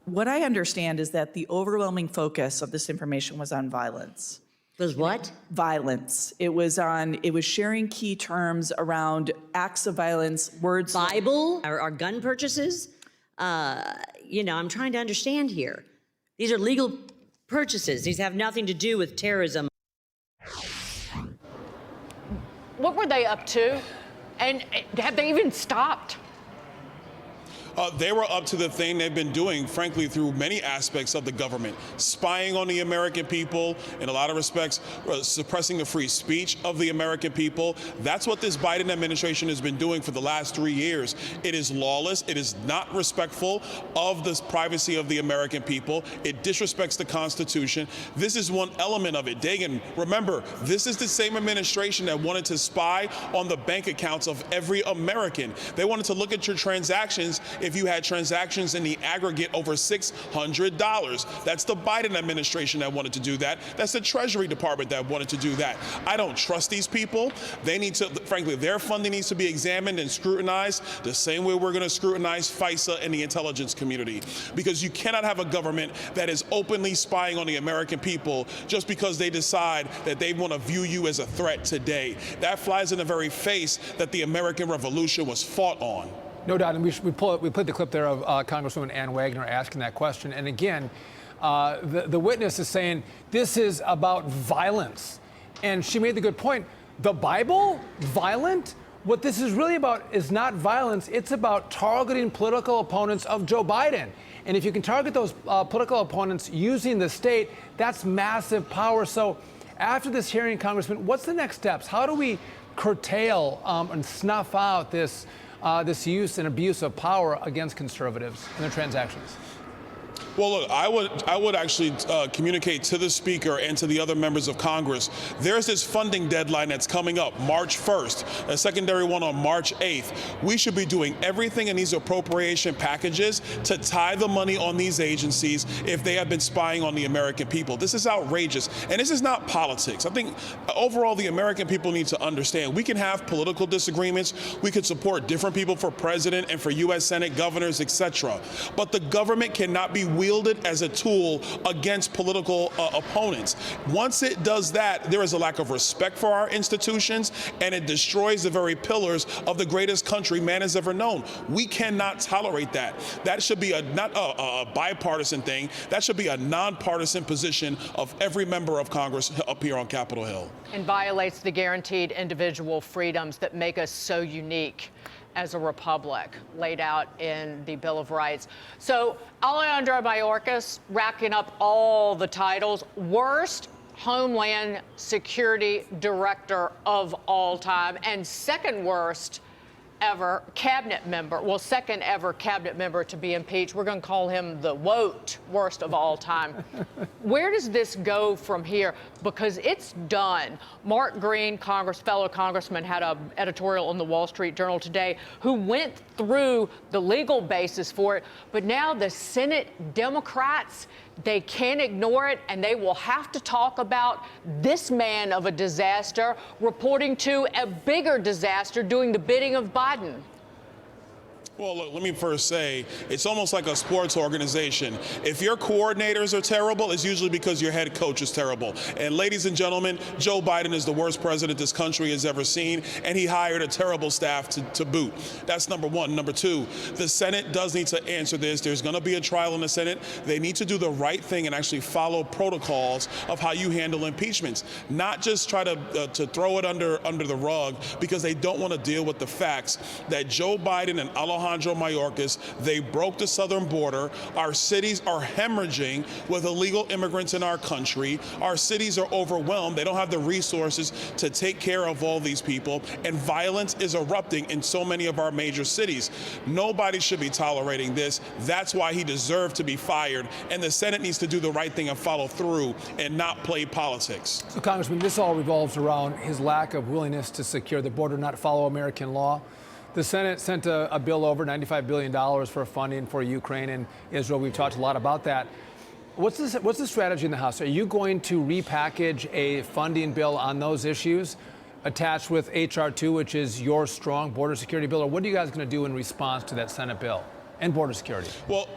What I understand is that the overwhelming focus of this information was on violence. Was what? Violence. It was sharing key terms around acts of violence, words. Bible, our gun purchases. I'm trying to understand here. These are legal purchases. These have nothing to do with terrorism. What were they up to? And have they even stopped? They were up to the thing they've been doing, frankly, through many aspects of the government, spying on the American people, in a lot of respects, suppressing the free speech of the American people. That's what this Biden administration has been doing for the last 3 years. It is lawless. It is not respectful of the privacy of the American people. It disrespects the Constitution. This is one element of it. Dagan, remember, this is the same administration that wanted to spy on the bank accounts of every American. They wanted to look at your transactions if you had transactions in the aggregate over $600. That's the Biden administration that wanted to do that. That's the Treasury Department that wanted to do that. I don't trust these people. They need to, frankly, their funding needs to be examined and scrutinized the same way we're going to scrutinize FISA and the intelligence community. Because you cannot have a government that is openly spying on the American people just because they decide that they want to view you as a threat today. That flies in the very face that the American Revolution was fought on. No doubt, and we played the clip there of Congresswoman Ann Wagner asking that question. And again, the witness is saying this is about violence. And she made the good point. The Bible? Violent? What this is really about is not violence. It's about targeting political opponents of Joe Biden. And if you can target those political opponents using the state, that's massive power. So after this hearing, Congressman, what's the next steps? How do we curtail and snuff out this use and abuse of power against conservatives and their transactions? Well, look, I would actually communicate to the Speaker and to the other members of Congress. There's this funding deadline that's coming up March 1st, a secondary one on March 8th. We should be doing everything in these appropriation packages to tie the money on these agencies if they have been spying on the American people. This is outrageous. And this is not politics. I think overall the American people need to understand we can have political disagreements. We could support different people for president and for U.S. Senate governors, etc. But the government cannot be wielded as a tool against political opponents. Once it does that, there is a lack of respect for our institutions, and it destroys the very pillars of the greatest country man has ever known. We cannot tolerate that. That should be not a bipartisan thing. That should be a nonpartisan position of every member of Congress up here on Capitol Hill. And violates the guaranteed individual freedoms that make us so unique as a republic laid out in the Bill of Rights. So Alejandro Mayorkas racking up all the titles. Worst Homeland Security Director of all time and second worst ever cabinet member. Well, second ever cabinet member to be impeached. We're going to call him the wote worst of all time. Where does this go from here? Because it's done. Mark Green, fellow congressman, had an editorial in the Wall Street Journal today who went through the legal basis for it. But now the Senate Democrats, they can't ignore it, and they will have to talk about this man of a disaster reporting to a bigger disaster doing the bidding of Biden. Well, look, let me first say, it's almost like a sports organization. If your coordinators are terrible, it's usually because your head coach is terrible. And ladies and gentlemen, Joe Biden is the worst president this country has ever seen, and he hired a terrible staff to boot. That's number one. Number two, the Senate does need to answer this. There's going to be a trial in the Senate. They need to do the right thing and actually follow protocols of how you handle impeachments, not just try to throw it under the rug because they don't want to deal with the facts that Joe Biden and Alejandro Mayorkas, they broke the southern border. Our cities are hemorrhaging with illegal immigrants in our country. Our cities are overwhelmed. They don't have the resources to take care of all these people, and violence is erupting in so many of our major cities. Nobody should be tolerating this. That's why he deserved to be fired, and the Senate needs to do the right thing and follow through and not play politics. So, Congressman, this all revolves around his lack of willingness to secure the border, not follow American law. The Senate sent a bill over $95 billion for funding for Ukraine and Israel. We've talked a lot about that. What's the strategy in the House? Are you going to repackage a funding bill on those issues attached with H.R. 2, which is your strong border security bill? Or what are you guys going to do in response to that Senate bill and border security? Well,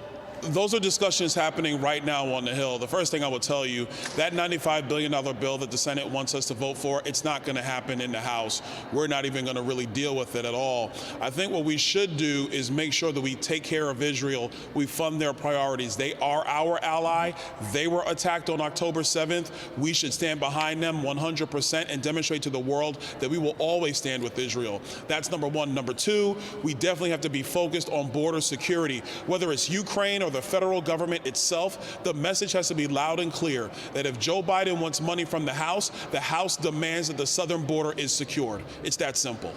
those are discussions happening right now on the Hill. The first thing I will tell you, that $95 billion bill that the Senate wants us to vote for, it's not going to happen in the House. We're not even going to really deal with it at all. I think what we should do is make sure that we take care of Israel. We fund their priorities. They are our ally. They were attacked on October 7th. We should stand behind them 100% and demonstrate to the world that we will always stand with Israel. That's number one. Number two, we definitely have to be focused on border security. Whether it's Ukraine or the federal government itself, the message has to be loud and clear that if Joe Biden wants money from the House demands that the southern border is secured. It's that simple.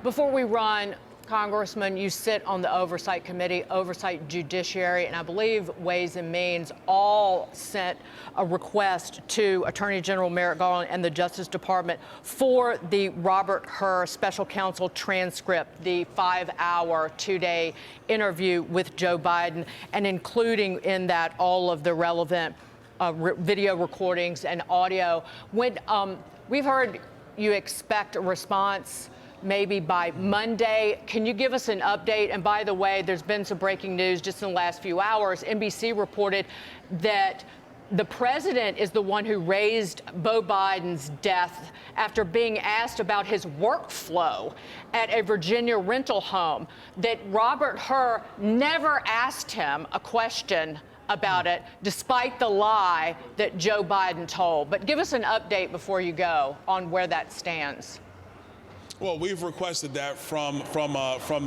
Before we run, Congressman, you sit on the Oversight Committee, Oversight Judiciary, and I believe Ways and Means all sent a request to Attorney General Merrick Garland and the Justice Department for the Robert Hur special counsel transcript, the 5-hour, 2-day interview with Joe Biden, and including in that all of the relevant video recordings and audio. When we've heard you expect a response maybe by Monday. Can you give us an update? And by the way, there's been some breaking news just in the last few hours. NBC reported that the president is the one who raised Beau Biden's death after being asked about his workflow at a Virginia rental home, that Robert Hur never asked him a question about it, despite the lie that Joe Biden told. But give us an update before you go on where that stands. Well, we've requested that from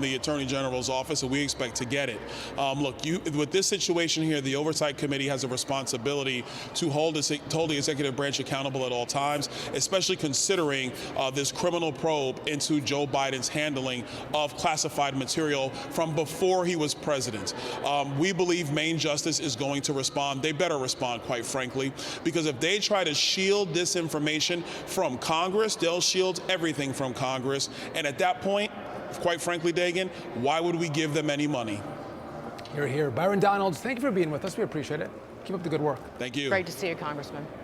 the Attorney General's office, and we expect to get it. Look, with this situation here, the Oversight Committee has a responsibility to hold the executive branch accountable at all times, especially considering this criminal probe into Joe Biden's handling of classified material from before he was president. We believe Main Justice is going to respond. They better respond, quite frankly, because if they try to shield this information from Congress, they'll shield everything from Congress. And at that point, quite frankly, Dagan, why would we give them any money? You're here. Byron Donalds, thank you for being with us. We appreciate it. Keep up the good work. Thank you. Great to see you, Congressman.